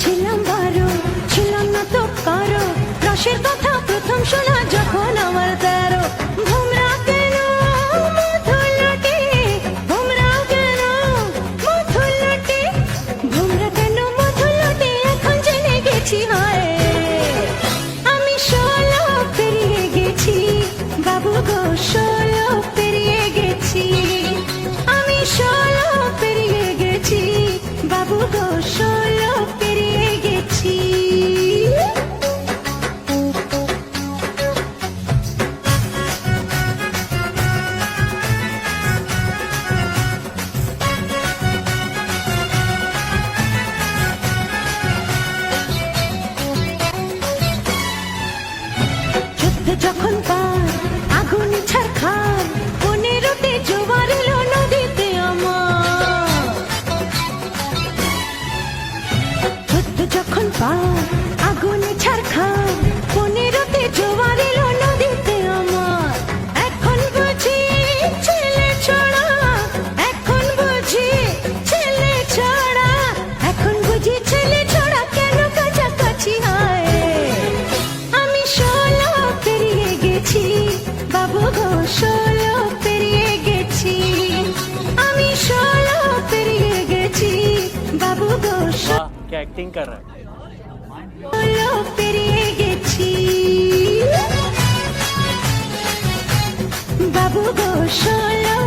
ছিলাম বারো, ছিলাম না তো কারো, রসের কথা প্রথম শোনা যখন আমার 13। ভোমরা কেন মধুলটে, ভোমরা কেন মধুলটে, ভোমরা কেন মধুলটে, এখন জেনে গেছি হয় আমি 16 পেরিয়ে গেছি বাবু গো, 16 পেরিয়ে গেছি আমি, 16 পেরিয়ে গেছি বাবু গো, 16 পেরিয়ে গেছি। যুদ্ধ যখন পার আগুন ছারখার, 15তে জোয়ার এলো নদীতে আমার। যুদ্ধ যখন পার আগুন ছারখার, 15তে জোয়ার এলো নদীতে আমার। এখন বুঝি ছেলে ছড়া, এখন বুঝি ছেলে ছড়া, এখন বুঝি ছেলে ছড়া কেন কাছাকাছি হয় আমি 16 পেরিয়ে গেছি বাবু গো, 16 পেরিয়ে গেছি আমি, 16 পেরিয়ে গেছি বাবু গো, वाह क्या एक्टिंग कर रहा है। 16 পেরিয়ে গেছি বাবু গো, 16